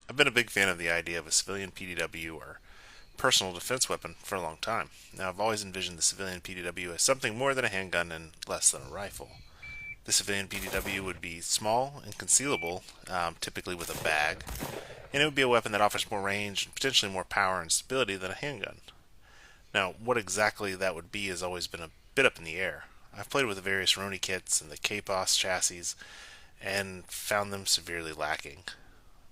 I've been a big fan of the idea of a civilian PDW or personal defense weapon for a long time. Now, I've always envisioned the civilian PDW as something more than a handgun and less than a rifle. The civilian PDW would be small and concealable, typically with a bag, and it would be a weapon that offers more range and potentially more power and stability than a handgun. Now, what exactly that would be has always been a bit up in the air. I've played with the various Roni kits and the KPOS chassis and found them severely lacking.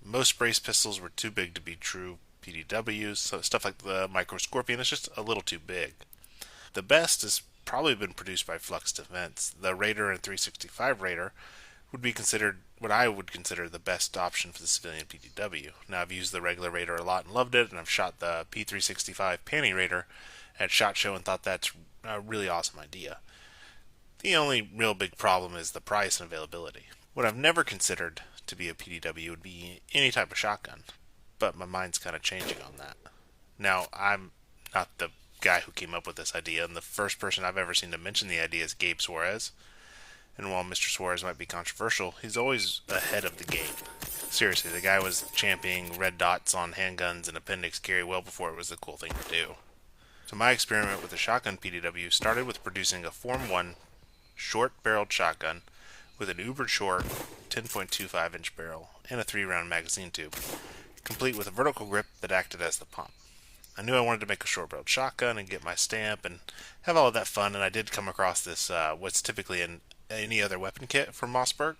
Most brace pistols were too big to be true PDWs, so stuff like the Micro Scorpion is just a little too big. The best has probably been produced by Flux Defense. The Raider and 365 Raider would be considered what I would consider the best option for the civilian PDW. Now, I've used the regular Raider a lot and loved it, and I've shot the P365 Panty Raider at SHOT Show and thought that's a really awesome idea. The only real big problem is the price and availability. What I've never considered to be a PDW would be any type of shotgun, but my mind's kind of changing on that. Now, I'm not the guy who came up with this idea, and the first person I've ever seen to mention the idea is Gabe Suarez. And while Mr. Suarez might be controversial, he's always ahead of the game. Seriously, the guy was championing red dots on handguns and appendix carry well before it was the cool thing to do. So my experiment with the shotgun PDW started with producing a Form 1 short-barreled shotgun with an uber short 10.25-inch barrel and a 3-round magazine tube, complete with a vertical grip that acted as the pump. I knew I wanted to make a short-barreled shotgun and get my stamp and have all of that fun, and I did come across this, what's typically in any other weapon kit from Mossberg.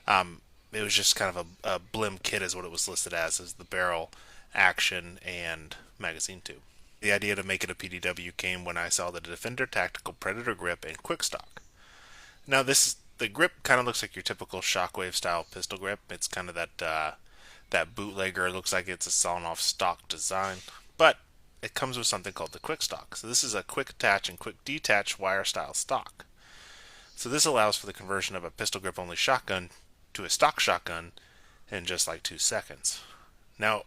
It was just kind of a blim kit is what it was listed as the barrel, action, and magazine tube. The idea to make it a PDW came when I saw the Defender Tactical Predator grip and quick stock. Now the grip kind of looks like your typical Shockwave style pistol grip. It's kind of that bootlegger. It looks like it's a sawn off stock design, but it comes with something called the quick stock. So this is a quick attach and quick detach wire style stock. So this allows for the conversion of a pistol grip only shotgun to a stock shotgun in just like 2 seconds. Now,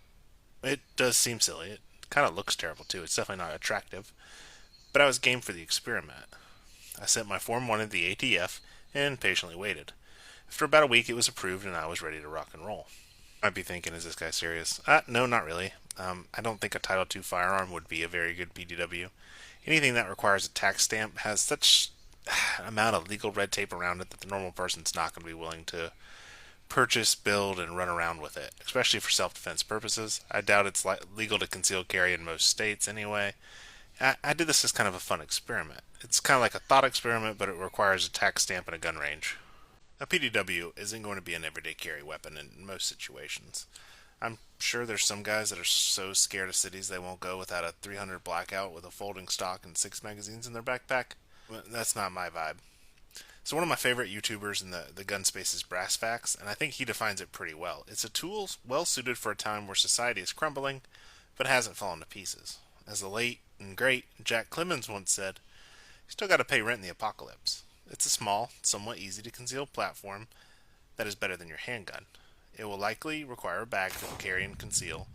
it does seem silly. It kind of looks terrible too. It's definitely not attractive. But I was game for the experiment. I sent my Form 1 to the ATF and patiently waited. After about a week, it was approved and I was ready to rock and roll. I'd be thinking, is this guy serious? No, not really. I don't think a Title II firearm would be a very good PDW. Anything that requires a tax stamp has such amount of legal red tape around it that the normal person's not going to be willing to purchase, build, and run around with it, especially for self-defense purposes. I doubt it's legal to conceal carry in most states anyway. I did this as kind of a fun experiment. It's kind of like a thought experiment, but it requires a tax stamp and a gun range. A PDW isn't going to be an everyday carry weapon in most situations. I'm sure there's some guys that are so scared of cities they won't go without a 300 blackout with a folding stock and 6 magazines in their backpack. That's not my vibe. So one of my favorite YouTubers in the gun space is Brass Facts, and I think he defines it pretty well. It's a tool well suited for a time where society is crumbling, but hasn't fallen to pieces. As the late and great Jack Clemens once said, you still gotta pay rent in the apocalypse. It's a small, somewhat easy to conceal platform that is better than your handgun. It will likely require a bag to carry and conceal,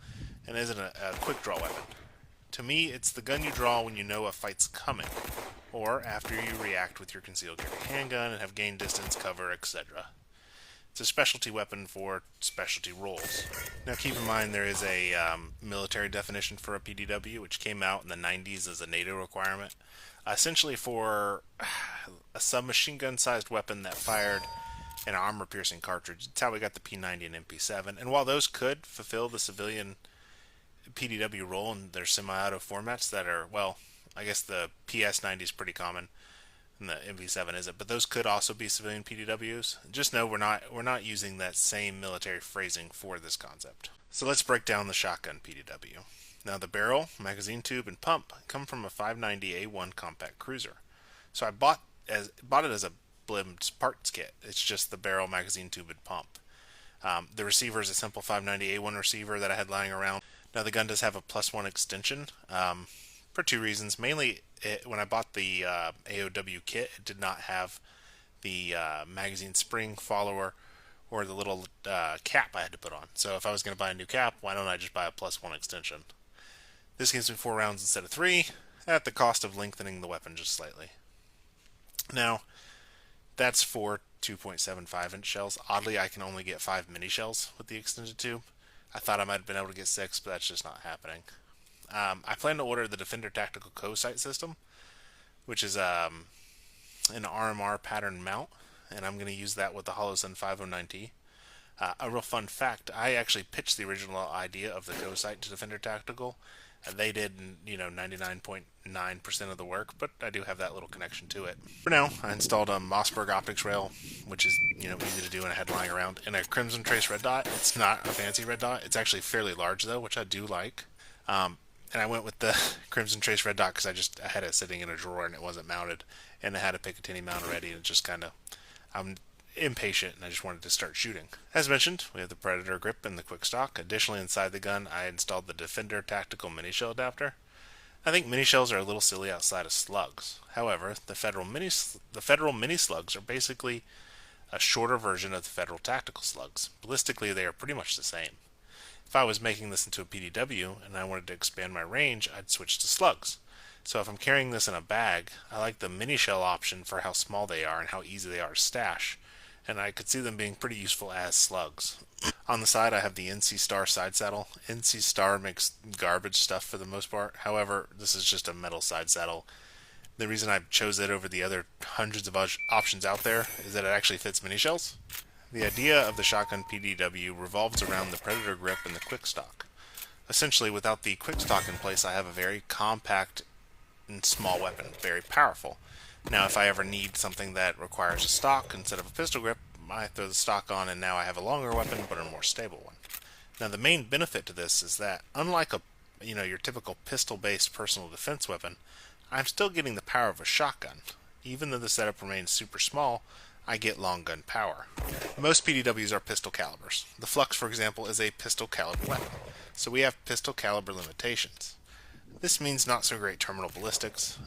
and isn't a quick draw weapon. To me, it's the gun you draw when you know a fight's coming, or after you react with your concealed carry handgun and have gained distance, cover, etc. It's a specialty weapon for specialty roles. Now keep in mind there is a military definition for a PDW, which came out in the 90s as a NATO requirement, essentially for a submachine gun sized weapon that fired an armor piercing cartridge. It's how we got the P90 and MP7, and while those could fulfill the civilian PDW role in their semi-auto formats that are, well, I guess the PS90 is pretty common and the MV7 isn't, but those could also be civilian PDWs. Just know we're not using that same military phrasing for this concept. So let's break down the shotgun PDW. Now the barrel, magazine tube, and pump come from a 590A1 compact cruiser. So I bought it as a blimmed parts kit. It's just the barrel, magazine tube, and pump. The receiver is a simple 590A1 receiver that I had lying around. Now the gun does have a +1 extension for 2 reasons. Mainly, when I bought the AOW kit, it did not have the magazine spring follower or the little cap I had to put on. So if I was going to buy a new cap, why don't I just buy a +1 extension? This gives me 4 rounds instead of 3, at the cost of lengthening the weapon just slightly. Now, that's for 2.75-inch shells. Oddly, I can only get 5 mini shells with the extended tube. I thought I might have been able to get 6, but that's just not happening. I plan to order the Defender Tactical Co-Sight system, which is an RMR pattern mount, and I'm going to use that with the HoloSun 509T. A real fun fact, I actually pitched the original idea of the Co-Sight to Defender Tactical. They did, 99.9% of the work, but I do have that little connection to it. For now, I installed a Mossberg optics rail, which is, easy to do in a head lying around, and a Crimson Trace red dot. It's not a fancy red dot. It's actually fairly large, though, which I do like. And I went with the Crimson Trace red dot because I had it sitting in a drawer and it wasn't mounted, and I had a Picatinny mount already, and it just kind of, I'm impatient and I just wanted to start shooting. As mentioned, we have the Predator grip and the quick stock. Additionally, inside the gun, I installed the Defender Tactical mini shell adapter. I think mini shells are a little silly outside of slugs. However, the Federal mini slugs are basically a shorter version of the Federal tactical slugs. Ballistically, they are pretty much the same. If I was making this into a PDW and I wanted to expand my range, I'd switch to slugs. So if I'm carrying this in a bag, I like the mini shell option for how small they are and how easy they are to stash, and I could see them being pretty useful as slugs. On the side, I have the NC Star side saddle. NC Star makes garbage stuff for the most part. However, this is just a metal side saddle. The reason I chose it over the other hundreds of options out there is that it actually fits mini shells. The idea of the shotgun PDW revolves around the Predator grip and the quick stock. Essentially, without the quick stock in place, I have a very compact and small weapon, very powerful. Now, if I ever need something that requires a stock instead of a pistol grip, I throw the stock on and now I have a longer weapon but a more stable one. Now, the main benefit to this is that unlike your typical pistol-based personal defense weapon, I'm still getting the power of a shotgun. Even though the setup remains super small, I get long gun power. Most PDWs are pistol calibers. The Flux, for example, is a pistol caliber weapon, so we have pistol caliber limitations. This means not so great terminal ballistics.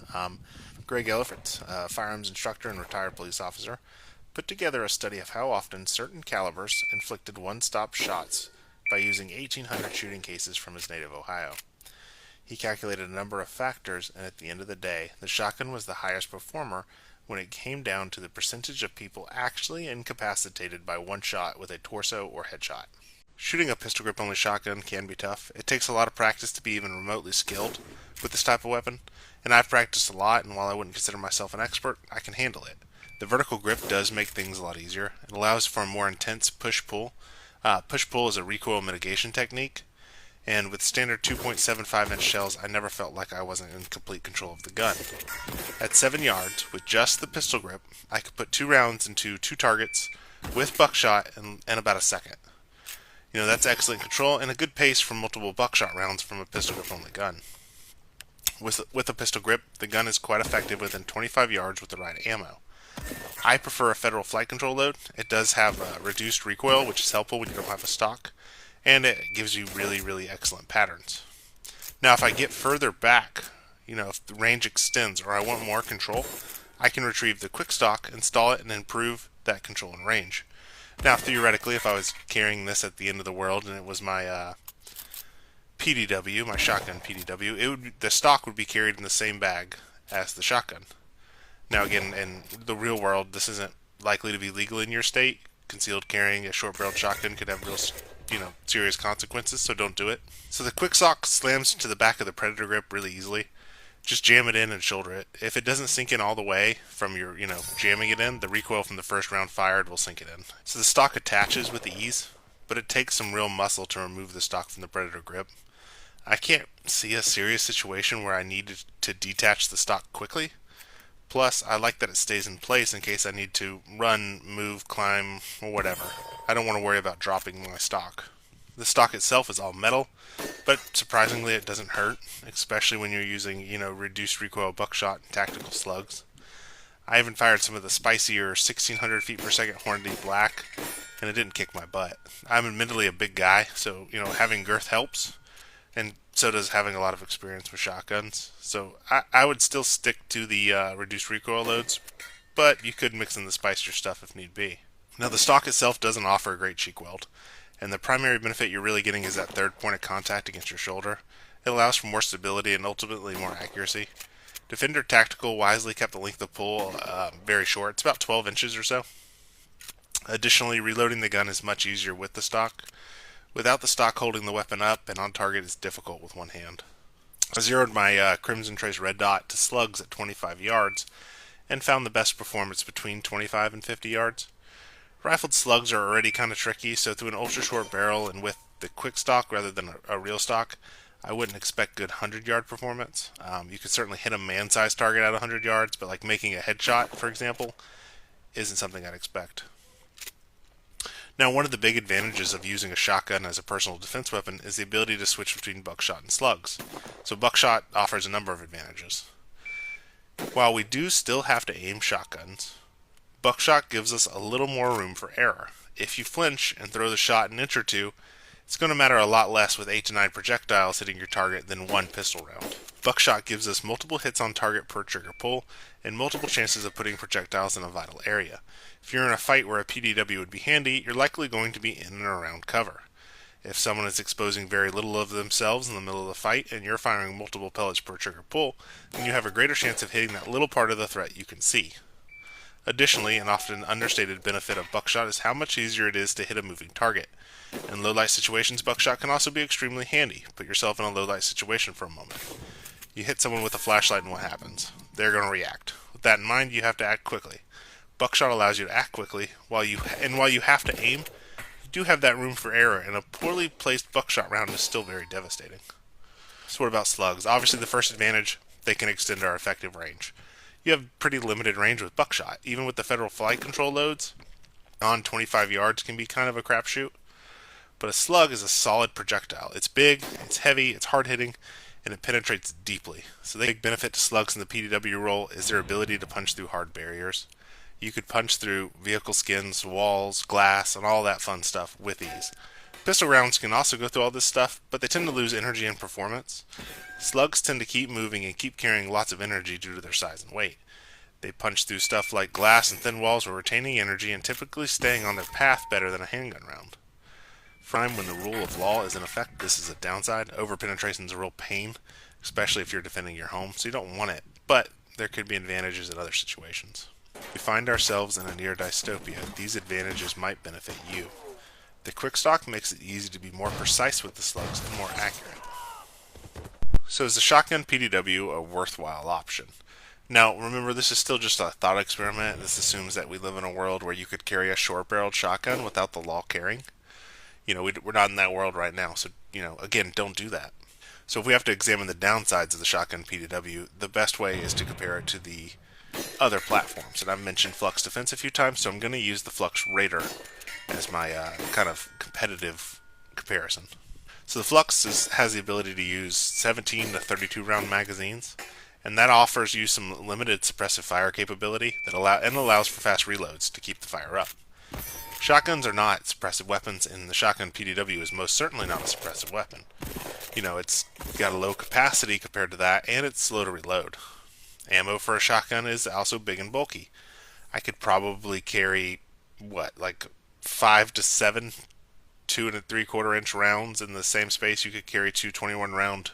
Greg Elliford, firearms instructor and retired police officer, put together a study of how often certain calibers inflicted one-stop shots by using 1,800 shooting cases from his native Ohio. He calculated a number of factors, and at the end of the day, the shotgun was the highest performer when it came down to the percentage of people actually incapacitated by one shot with a torso or headshot. Shooting a pistol grip only shotgun can be tough. It takes a lot of practice to be even remotely skilled with this type of weapon, and I've practiced a lot, and while I wouldn't consider myself an expert, I can handle it. The vertical grip does make things a lot easier. It allows for a more intense push-pull. Push-pull is a recoil mitigation technique, and with standard 2.75-inch shells, I never felt like I wasn't in complete control of the gun. At 7 yards, with just the pistol grip, I could put 2 rounds into 2 targets with buckshot in about a second. That's excellent control and a good pace for multiple buckshot rounds from a pistol grip only gun. With a pistol grip, the gun is quite effective within 25 yards with the right ammo. I prefer a Federal flight control load. It does have reduced recoil, which is helpful when you don't have a stock, and it gives you really, really excellent patterns. Now, if I get further back, if the range extends or I want more control, I can retrieve the quick stock, install it, and improve that control and range. Now, theoretically, if I was carrying this at the end of the world and it was my PDW, my shotgun PDW, the stock would be carried in the same bag as the shotgun. Now, again, in the real world, this isn't likely to be legal in your state. Concealed carrying a short-barreled shotgun could have real, serious consequences, so don't do it. So the quick stock slams to the back of the Predator grip really easily. Just jam it in and shoulder it. If it doesn't sink in all the way from your, jamming it in, the recoil from the first round fired will sink it in. So the stock attaches with ease, but it takes some real muscle to remove the stock from the Predator grip. I can't see a serious situation where I need to detach the stock quickly. Plus, I like that it stays in place in case I need to run, move, climb, or whatever. I don't want to worry about dropping my stock. The stock itself is all metal, but surprisingly it doesn't hurt, especially when you're using, reduced recoil buckshot and tactical slugs. I even fired some of the spicier 1600 feet per second Hornady Black, and it didn't kick my butt. I'm admittedly a big guy, so, having girth helps, and so does having a lot of experience with shotguns. So I would still stick to the reduced recoil loads, but you could mix in the spicier stuff if need be. Now, the stock itself doesn't offer a great cheek weld, and the primary benefit you're really getting is that third point of contact against your shoulder. It allows for more stability and ultimately more accuracy. Defender Tactical wisely kept the length of pull very short. It's about 12 inches or so. Additionally, reloading the gun is much easier with the stock, Without the stock holding the weapon up and on target is difficult with one hand. I zeroed my Crimson Trace Red Dot to slugs at 25 yards and found the best performance between 25 and 50 yards. Rifled slugs are already kind of tricky, so through an ultra short barrel and with the quick stock rather than a real stock, I wouldn't expect good 100-yard performance. You could certainly hit a man-sized target at 100 yards, but like making a headshot, for example, isn't something I'd expect. Now, one of the big advantages of using a shotgun as a personal defense weapon is the ability to switch between buckshot and slugs. So buckshot offers a number of advantages. While we do still have to aim shotguns, buckshot gives us a little more room for error. If you flinch and throw the shot an inch or two, it's going to matter a lot less with 8 to 9 projectiles hitting your target than one pistol round. Buckshot gives us multiple hits on target per trigger pull, and multiple chances of putting projectiles in a vital area. If you're in a fight where a PDW would be handy, you're likely going to be in and around cover. If someone is exposing very little of themselves in the middle of the fight, and you're firing multiple pellets per trigger pull, then you have a greater chance of hitting that little part of the threat you can see. Additionally, an often understated benefit of buckshot is how much easier it is to hit a moving target. In low-light situations, buckshot can also be extremely handy. Put yourself in a low-light situation for a moment. You hit someone with a flashlight and what happens? They're going to react. With that in mind, you have to act quickly. Buckshot allows you to act quickly, while you have to aim, you do have that room for error, and a poorly placed buckshot round is still very devastating. So what about slugs? Obviously the first advantage, they can extend our effective range. You have pretty limited range with buckshot. Even with the federal flight control loads, on 25 yards can be kind of a crapshoot. But a slug is a solid projectile. It's big, it's heavy, it's hard-hitting, and it penetrates deeply. So the big benefit to slugs in the PDW role is their ability to punch through hard barriers. You could punch through vehicle skins, walls, glass, and all that fun stuff with ease. Pistol rounds can also go through all this stuff, but they tend to lose energy and performance. Slugs tend to keep moving and keep carrying lots of energy due to their size and weight. They punch through stuff like glass and thin walls while retaining energy and typically staying on their path better than a handgun round. When the rule of law is in effect, this is a downside. Overpenetration is a real pain, especially if you're defending your home, so you don't want it, but there could be advantages in other situations. If we find ourselves in a near dystopia, these advantages might benefit you. The quick stock makes it easy to be more precise with the slugs and more accurate. So is the shotgun PDW a worthwhile option? Now, remember, this is still just a thought experiment. This assumes that we live in a world where you could carry a short-barreled shotgun without the law caring. We're not in that world right now, so, again, don't do that. So if we have to examine the downsides of the shotgun PDW, the best way is to compare it to the other platforms. And I've mentioned Flux Defense a few times, so I'm going to use the Flux Raider as my kind of competitive comparison. So the Flux has the ability to use 17 to 32 round magazines, and that offers you some limited suppressive fire capability that allows for fast reloads to keep the fire up. Shotguns are not suppressive weapons, and the shotgun PDW is most certainly not a suppressive weapon. It's got a low capacity compared to that, and it's slow to reload. Ammo for a shotgun is also big and bulky. I could probably carry, 5 to 7 2 3/4 inch rounds in the same space you could carry two 21 round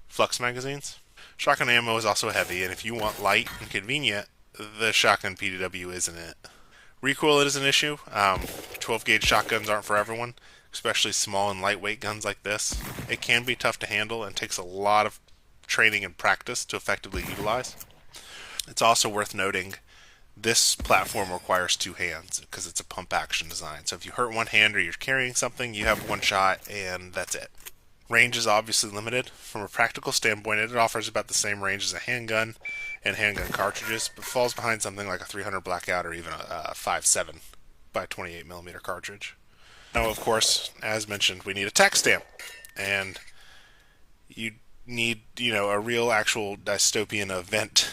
Flux magazines. Shotgun ammo is also heavy, and if you want light and convenient, the shotgun PDW isn't it. Recoil is an issue. 12 gauge shotguns aren't for everyone, especially small and lightweight guns like this. It can be tough to handle and takes a lot of training and practice to effectively utilize. It's also worth noting this platform requires two hands because it's a pump action design. So if you hurt one hand or you're carrying something, you have one shot and that's it. Range is obviously limited. From a practical standpoint, it offers about the same range as a handgun and handgun cartridges, but falls behind something like a 300 Blackout or even a 5.7 by 28mm cartridge. Now, of course, as mentioned, we need a tax stamp, and you need, a real actual dystopian event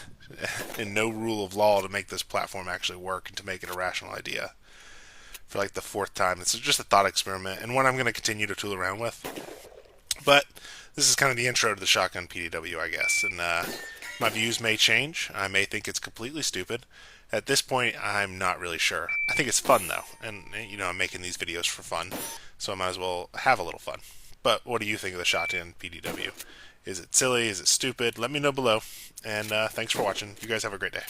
and no rule of law to make this platform actually work and to make it a rational idea. For the fourth time, it's just a thought experiment and one I'm going to continue to tool around with. But this is kind of the intro to the shotgun PDW, I guess, and my views may change. I may think it's completely stupid. At this point, I'm not really sure. I think it's fun, though, and, I'm making these videos for fun, so I might as well have a little fun. But what do you think of the shotgun PDW? Is it silly? Is it stupid? Let me know below, and thanks for watching. You guys have a great day.